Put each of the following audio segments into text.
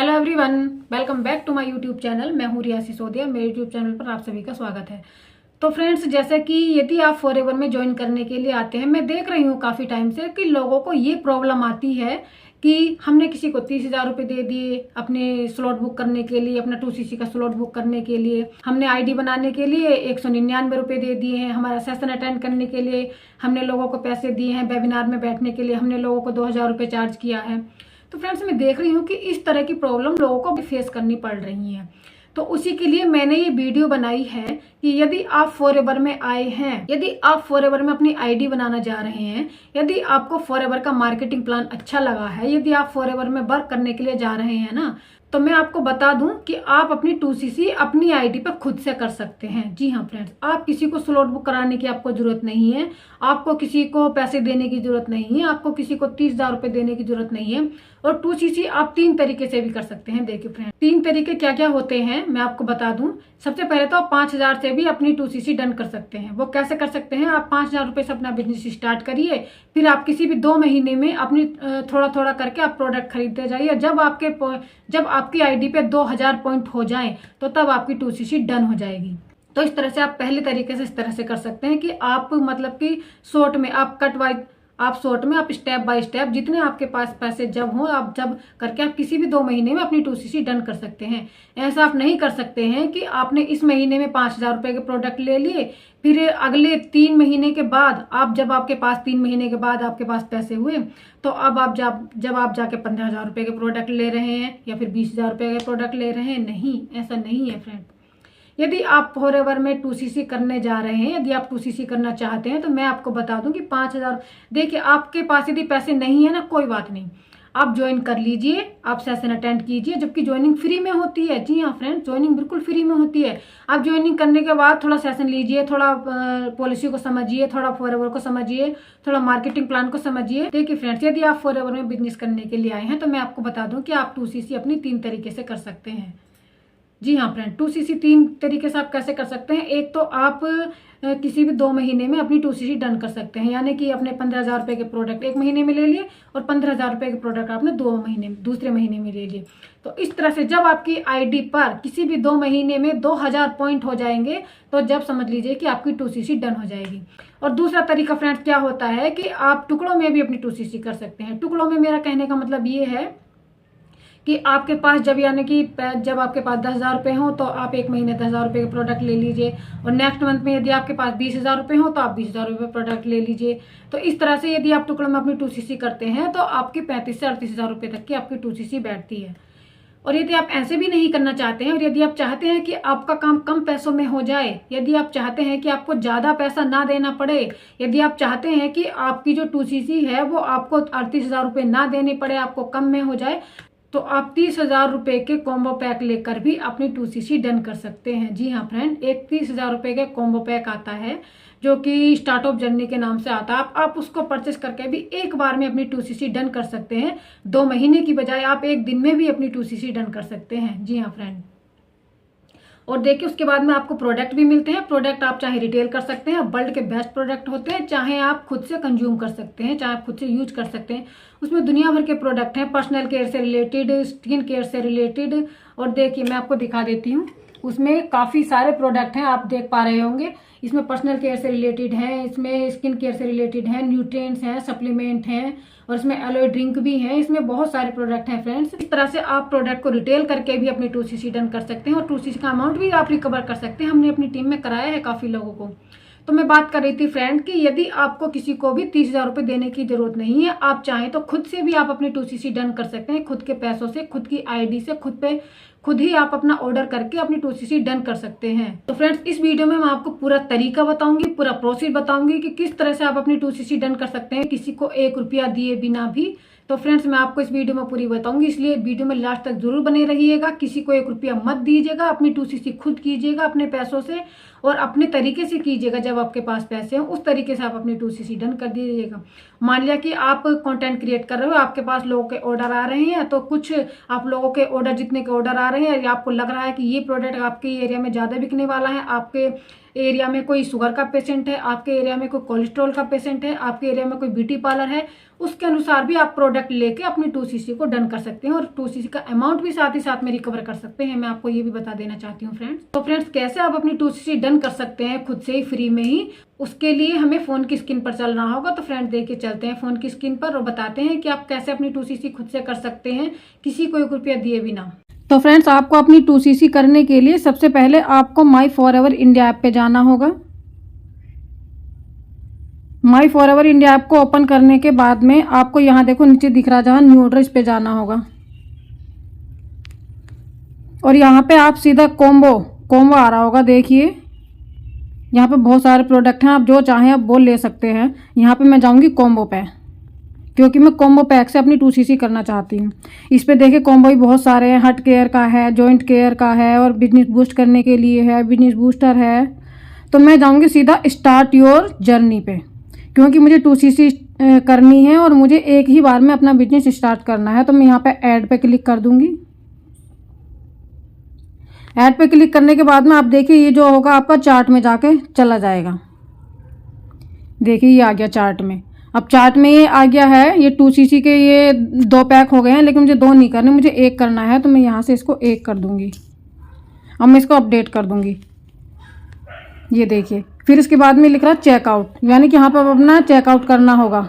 Hello everyone, welcome back to my YouTube channel. मैं हूँ रिया सिसोदिया। मेरे यूट्यूब चैनल पर आप सभी का स्वागत है। तो फ्रेंड्स, जैसे कि यदि आप फॉरएवर में ज्वाइन करने के लिए आते हैं, मैं देख रही हूँ काफ़ी टाइम से कि लोगों को ये प्रॉब्लम आती है कि हमने किसी को 30,000 रुपये दे दिए अपने स्लॉट बुक करने के लिए, अपना 2cc का स्लॉट बुक करने के लिए। हमने आईडी बनाने के लिए 199 रुपये दे दिए हैं। हमारा सेशन अटेंड करने के लिए हमने लोगों को पैसे दिए हैं। वेबिनार में बैठने के लिए हमने लोगों को 2,000 रुपये चार्ज किया है। तो फ्रेंड्स, मैं देख रही हूँ कि इस तरह की प्रॉब्लम लोगों को फेस करनी पड़ रही है। तो उसी के लिए मैंने ये वीडियो बनाई है कि यदि आप फॉरएवर में आए हैं, यदि आप फॉरएवर में अपनी आईडी बनाना जा रहे हैं, यदि आपको फॉरएवर का मार्केटिंग प्लान अच्छा लगा है, यदि आप फॉरएवर में वर्क करने के लिए जा रहे हैं ना, तो मैं आपको बता दूं कि आप अपनी 2cc अपनी आईडी पर खुद से कर सकते हैं। जी हाँ फ्रेंड्स, आप किसी को स्लॉट बुक कराने की आपको जरूरत नहीं है। आपको किसी को पैसे देने की जरूरत नहीं है। आपको किसी को 30,000 रुपए देने की जरूरत नहीं है। और 2cc आप 3 तरीके से भी कर सकते हैं। देखिए फ्रेंड्स, 3 तरीके क्या क्या होते हैं मैं आपको बता दूं। सबसे पहले तो आप 5,000 से भी अपनी 2cc डन कर सकते हैं। वो कैसे कर सकते हैं? आप 5,000 रुपए से अपना बिजनेस स्टार्ट करिए, फिर आप किसी भी 2 महीने में अपनी थोड़ा थोड़ा करके आप प्रोडक्ट खरीदते जाइए। जब आपकी आईडी पे 2,000 पॉइंट हो जाए तो तब आपकी 2cc डन हो जाएगी। तो इस तरह से आप पहले तरीके से इस तरह से कर सकते हैं कि आप मतलब कि शॉर्ट में आप स्टेप बाय स्टेप जितने आपके पास पैसे जब हो, आप जब करके आप किसी भी 2 महीने में अपनी 2cc डन कर सकते हैं। ऐसा आप नहीं कर सकते हैं कि आपने इस महीने में 5,000 रुपए के प्रोडक्ट ले लिए, फिर अगले 3 महीने के बाद जब आपके पास 3 महीने के बाद आपके पास पैसे हुए तो अब आप जब आप जाके 15,000 रुपए के प्रोडक्ट ले रहे हैं या फिर 20,000 रुपए के प्रोडक्ट ले रहे हैं। नहीं, ऐसा नहीं है फ्रेंड। यदि आप फॉरएवर में 2cc करने जा रहे हैं, यदि आप 2cc करना चाहते हैं, तो मैं आपको बता दूं कि 5,000, देखिए आपके पास यदि पैसे नहीं है ना, कोई बात नहीं, आप ज्वाइन कर लीजिए, आप सेशन अटेंड कीजिए, जबकि ज्वाइनिंग फ्री में होती है। जी हाँ फ्रेंड्स, ज्वाइनिंग बिल्कुल फ्री में होती है। आप ज्वाइनिंग करने के बाद थोड़ा सेशन लीजिए, थोड़ा पॉलिसी को समझिए, थोड़ा फॉरएवर को समझिए, थोड़ा मार्केटिंग प्लान को समझिए। देखिए फ्रेंड्स, यदि आप फॉरएवर में बिजनेस करने के लिए आए हैं तो मैं आपको बता दूं कि आप 2cc अपनी 3 तरीके से कर सकते हैं। जी हाँ फ्रेंड, 2cc 3 तरीके से आप कैसे कर सकते हैं। एक तो आप किसी भी 2 महीने में अपनी 2cc डन कर सकते हैं, यानी कि अपने 15,000 रुपए के प्रोडक्ट 1 महीने में ले लिए और 15,000 रुपए के प्रोडक्ट आपने दूसरे महीने में ले लिए। तो इस तरह से जब आपकी आईडी पर किसी भी 2 महीने में 2,000 पॉइंट हो जाएंगे तो जब समझ लीजिए कि आपकी 2cc डन हो जाएगी। और दूसरा तरीका फ्रेंड्स क्या होता है कि आप टुकड़ों में भी अपनी 2cc कर सकते हैं। टुकड़ों में मेरा कहने का मतलब ये है कि आपके पास जब आपके पास 10,000 रुपए हो तो आप 1 महीने 10,000 रुपए के प्रोडक्ट ले लीजिए, और नेक्स्ट मंथ में यदि आपके पास 20,000 रुपए हो तो आप 20,000 रुपए प्रोडक्ट ले लीजिए। तो इस तरह से यदि आप टुकड़ों में अपनी 2cc करते हैं तो आपकी 35 से 38,000 रुपए तक की आपकी 2cc बैठती है। और यदि आप ऐसे भी नहीं करना चाहते हैं, और यदि आप चाहते हैं कि आपका काम कम पैसों में हो जाए, यदि आप चाहते हैं कि आपको ज्यादा पैसा ना देना पड़े, यदि आप चाहते हैं कि आपकी जो 2cc है वो आपको 38,000 रुपए ना देने पड़े, आपको कम में हो जाए, तो आप 30,000 रुपए के कॉम्बो पैक लेकर भी अपनी 2cc डन कर सकते हैं। जी हाँ फ्रेंड, एक 30,000 रुपए के कॉम्बो पैक आता है जो कि स्टार्ट ऑफ जर्नी के नाम से आता है। आप उसको परचेस करके भी एक बार में अपनी 2cc डन कर सकते हैं। 2 महीने की बजाय आप 1 दिन में भी अपनी 2cc डन कर सकते हैं। जी हाँ फ्रेंड, और देखिए उसके बाद में आपको प्रोडक्ट भी मिलते हैं। प्रोडक्ट आप चाहे रिटेल कर सकते हैं, वर्ल्ड के बेस्ट प्रोडक्ट होते हैं, चाहे आप खुद से कंज्यूम कर सकते हैं, चाहे आप खुद से यूज कर सकते हैं। उसमें दुनिया भर के प्रोडक्ट हैं, पर्सनल केयर से रिलेटेड, स्किन केयर से रिलेटेड। और देखिए मैं आपको दिखा देती हूँ, उसमें काफी सारे प्रोडक्ट हैं, आप देख पा रहे होंगे। इसमें पर्सनल केयर से रिलेटेड है, इसमें स्किन केयर से रिलेटेड है, न्यूट्रिएंट्स हैं, सप्लीमेंट हैं, और इसमें एलोए ड्रिंक भी है। इसमें बहुत सारे प्रोडक्ट हैं फ्रेंड्स। इस तरह से आप प्रोडक्ट को रिटेल करके भी अपनी 2cc डन कर सकते हैं, और 2cc का अमाउंट भी आप रिकवर कर सकते हैं। हमने अपनी टीम में कराया है काफी लोगों को। तो मैं बात कर रही थी फ्रेंड कि यदि आपको किसी को भी 30,000 रुपए देने की जरूरत नहीं है, आप चाहें तो खुद से भी आप अपनी 2cc डन कर सकते हैं। खुद के पैसों से, खुद की आईडी से, खुद ही आप अपना ऑर्डर करके अपनी 2cc डन कर सकते हैं। तो फ्रेंड्स, इस वीडियो में मैं आपको पूरा तरीका बताऊंगी, पूरा प्रोसेस बताऊंगी कि किस तरह से आप अपनी 2cc डन कर सकते हैं किसी को 1 रुपया दिए बिना भी। तो फ्रेंड्स, मैं आपको इस वीडियो में पूरी बताऊंगी, इसलिए वीडियो में लास्ट तक जरूर बने रहिएगा। किसी को 1 रुपया मत दीजिएगा, अपनी 2cc खुद कीजिएगा अपने पैसों से, और अपने तरीके से कीजिएगा। जब आपके पास पैसे हैं उस तरीके से आप अपनी 2cc डन कर दीजिएगा। मान लिया कि आप कंटेंट क्रिएट कर रहे हो, आपके पास लोगों के ऑर्डर आ रहे हैं, तो कुछ आप लोगों के ऑर्डर, जितने के ऑर्डर आ रहे हैं, या आपको लग रहा है कि ये प्रोडक्ट आपके एरिया में ज्यादा बिकने वाला है, आपके एरिया में कोई शुगर का पेशेंट है, आपके एरिया में कोई कोलेस्ट्रॉल का पेशेंट है, आपके एरिया में कोई ब्यूटी पार्लर है, उसके अनुसार भी आप प्रोडक्ट लेके अपनी 2cc को डन कर सकते हैं और 2cc का अमाउंट भी साथ ही साथ में रिकवर कर सकते हैं। मैं आपको ये भी बता देना चाहती हूँ फ्रेंड्स। तो फ्रेंड्स, कैसे आप अपनी 2cc डन कर सकते हैं खुद से ही फ्री में ही, उसके लिए हमें फोन की स्क्रीन पर चलना होगा। तो फ्रेंड्स, देखिए चलते हैं फोन की स्क्रीन पर और बताते हैं कि आप कैसे अपनी 2cc खुद से कर सकते हैं किसी को 1 रुपया दिए बिना। तो फ्रेंड्स, आपको अपनी 2cc करने के लिए सबसे पहले आपको माई फॉरएवर इंडिया ऐप पे जाना होगा। माई फॉरएवर इंडिया ऐप को ओपन करने के बाद में आपको यहाँ देखो नीचे दिख रहा जहाँ न्यू ऑर्डर, इस पे जाना होगा और यहाँ पे आप सीधा कॉम्बो आ रहा होगा। देखिए यहाँ पे बहुत सारे प्रोडक्ट हैं, आप जो चाहें आप वो ले सकते हैं। यहाँ पे मैं जाऊँगी कॉम्बो पे, क्योंकि मैं कॉम्बो पैक से अपनी 2cc करना चाहती हूँ। इस पे देखिए कॉम्बो ही बहुत सारे हैं, हट केयर का है, जॉइंट केयर का है और बिजनेस बूस्ट करने के लिए है, बिजनेस बूस्टर है। तो मैं जाऊँगी सीधा स्टार्ट योर जर्नी पे, क्योंकि मुझे 2cc करनी है और मुझे एक ही बार में अपना बिजनेस स्टार्ट करना है। तो मैं यहाँ पे ऐड पे क्लिक कर दूँगी। ऐड पे क्लिक करने के बाद में आप देखिए ये जो होगा आपका चार्ट में जाके चला जाएगा। देखिए ये आ गया चार्ट में। अब चार्ट में ये आ गया है, ये 2cc के ये 2 पैक हो गए हैं, लेकिन मुझे 2 नहीं करने, मुझे 1 करना है। तो मैं यहाँ से इसको 1 कर दूँगी। अब मैं इसको अपडेट कर दूँगी। ये देखिए, फिर इसके बाद में लिख रहा है चेकआउट, यानी कि यहाँ पर अपना चेकआउट करना होगा।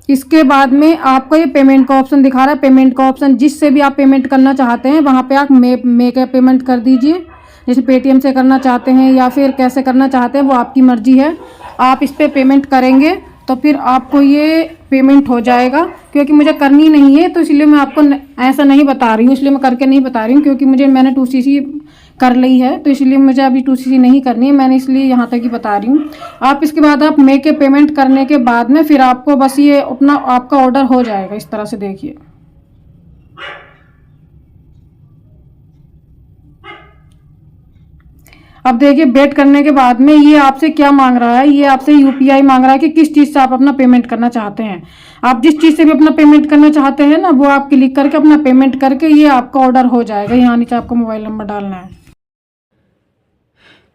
इसके बाद में आपको ये पेमेंट का ऑप्शन दिखा रहा है। पेमेंट का ऑप्शन, जिससे भी आप पेमेंट करना चाहते हैं वहाँ पे आप मेक ए पेमेंट कर दीजिए। जैसे पेटीएम से करना चाहते हैं या फिर कैसे करना चाहते हैं वो आपकी मर्जी है। आप इस पर पेमेंट करेंगे तो फिर आपको ये पेमेंट हो जाएगा। क्योंकि मुझे करनी नहीं है तो इसलिए मैं आपको ऐसा नहीं बता रही हूँ, इसलिए मैं करके नहीं बता रही हूँ, क्योंकि मैंने 2cc कर ली है तो इसलिए मुझे अभी 2cc नहीं करनी है, मैंने इसलिए यहाँ तक ही बता रही हूँ। आप इसके बाद आप मेक ए पेमेंट करने के बाद में फिर आपको बस ये अपना आपका ऑर्डर हो जाएगा इस तरह से। देखिए अब देखिए वेट करने के बाद में ये आपसे क्या मांग रहा है, ये आपसे यूपीआई मांग रहा है कि किस चीज़ से आप अपना पेमेंट करना चाहते हैं। आप जिस चीज़ से भी अपना पेमेंट करना चाहते हैं ना, वो आप क्लिक करके अपना पेमेंट करके ये आपका ऑर्डर हो जाएगा। यहाँ नीचे आपको मोबाइल नंबर डालना है।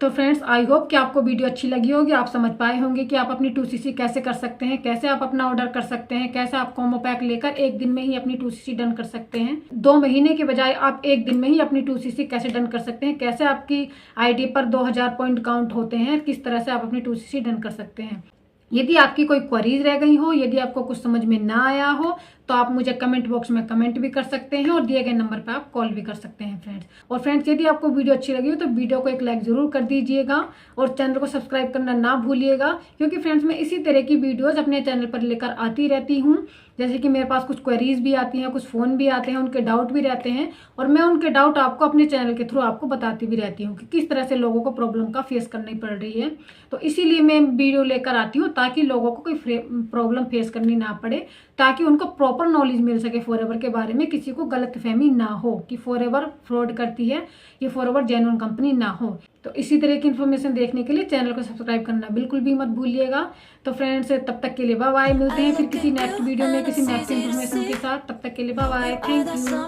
तो फ्रेंड्स, आई होप कि आपको वीडियो अच्छी लगी होगी, आप समझ पाए होंगे कि आप अपनी 2cc कैसे कर सकते हैं, कैसे आप अपना ऑर्डर कर सकते हैं, कैसे आप कॉम्बो पैक लेकर 1 दिन में ही अपनी 2cc डन कर सकते हैं। 2 महीने के बजाय आप 1 दिन में ही अपनी 2cc कैसे डन कर सकते हैं, कैसे आपकी आईडी पर 2000 पॉइंट काउंट होते हैं, किस तरह से आप अपनी 2cc डन कर सकते हैं। यदि आपकी कोई क्वेरीज रह गई हो, यदि आपको कुछ समझ में ना आया हो तो आप मुझे कमेंट बॉक्स में कमेंट भी कर सकते हैं और दिए गए नंबर पर आप कॉल भी कर सकते हैं फ्रेंड्स। और फ्रेंड्स, यदि आपको वीडियो अच्छी लगी हो तो वीडियो को एक लाइक जरूर कर दीजिएगा और चैनल को सब्सक्राइब करना ना भूलिएगा, क्योंकि फ्रेंड्स मैं इसी तरह की वीडियोज अपने चैनल पर लेकर आती रहती हूँ। जैसे कि मेरे पास कुछ क्वेरीज भी आती हैं, कुछ फ़ोन भी आते हैं, उनके डाउट भी रहते हैं और मैं उनके डाउट आपको अपने चैनल के थ्रू आपको बताती भी रहती हूँ कि किस तरह से लोगों को प्रॉब्लम का फेस करनी पड़ रही है। तो इसीलिए मैं वीडियो लेकर आती हूँ ताकि लोगों को कोई प्रॉब्लम फेस करनी ना पड़े, ताकि उनको प्रॉपर नॉलेज मिल सके फॉरएवर के बारे में, किसी को गलतफहमी ना हो कि फॉरएवर फ्रॉड करती है, ये फॉरएवर जेन्युइन कंपनी ना हो। तो इसी तरह की इन्फॉर्मेशन देखने के लिए चैनल को सब्सक्राइब करना बिल्कुल भी मत भूलिएगा। तो फ्रेंड्स, तब तक के लिए बाय बाय, मिलते हैं फिर किसी नेक्स्ट वीडियो में किसी नेक्स्ट इन्फॉर्मेशन के साथ। तब तक के लिए बाय बाय, थैंक यू।